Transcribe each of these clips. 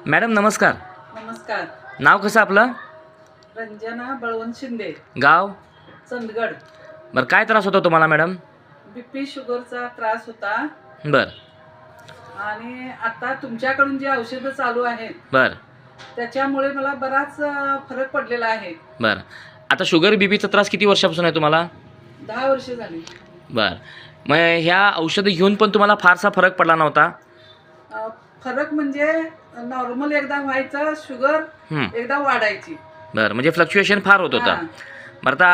Madam नमस्कार. नमस्कार. नाव कसं आपलं? रंजना बळवंत शिंदे, गाव? चंदगड. बरं, काय त्रास होता तुम्हाला मॅडम? बीपी शुगरचा त्रास होता बरं आणि आता तुमच्याकडून जी औषधं चालू आहेत बरं त्याच्यामुळे मला बराच फरक पडलेला आहे. बरं. आता शुगर बीपीचा त्रास किती वर्षापासून आहे तुम्हाला? 10 वर्ष झाली. बरं. मग ह्या औषधं घेऊन पण तुम्हाला फारसा फरक पडला नव्हता? फरक म्हणजे नॉर्मल एकदा व्हायचं शुगर, एकदा वाढायची. बरं, म्हणजे फ्लक्च्युएशन फार होत होतं. हां. बरं, आता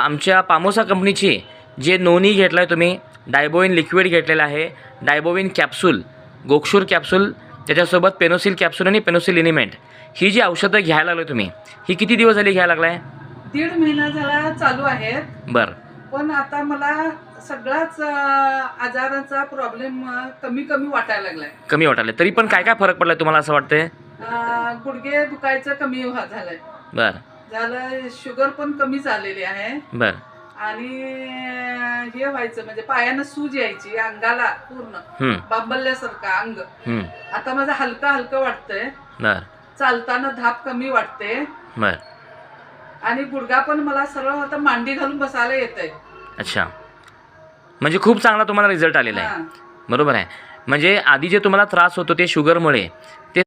आमच्या पामोसा कंपनीची जे नोनी घेतला आहे तुम्ही, डायबोइन लिक्विड घेतलेलं आहे, डायबोइन कॅप्सूल, गोक्षूर कॅप्सूल, त्याच्यासोबत पेनोसिल कॅप्सूल आणि पेनोसिल इनिमेंट, ही जी औषधं घ्यायला लागले तुम्ही, ही किती दिवस झाली घ्यायला लागलाय? 1.5 महिना झाला चालू आहेत. बरं. पण आता मला सगळाच आजाराचा प्रॉब्लेम कमी कमी वाटायला लागलाय. कमी वाटायला. तरी पण काय काय फरक पडलाय तुम्हाला असं वाटतंय? गुडघे दुखायचं कमी झालंय. बरं झालं. शुगर पण कमी झालेली आहे. बरं. आणि हे व्हायचं म्हणजे पायानं सूज यायची अंगाला पूर्ण बांबल्यासारखं अंग. आता माझं हलकं हलकं वाटतंय. बरं. चालताना धाप कमी वाटते. बरं. आणि गुडघा पण मला सरळ आता मांडी घालून बसायला येतंय. अच्छा, म्हणजे खूप चांगला तुम्हाला रिझल्ट आलेला आहे. बरोबर आहे. म्हणजे आधी जे तुम्हाला त्रास होतो ते शुगरमुळे, ते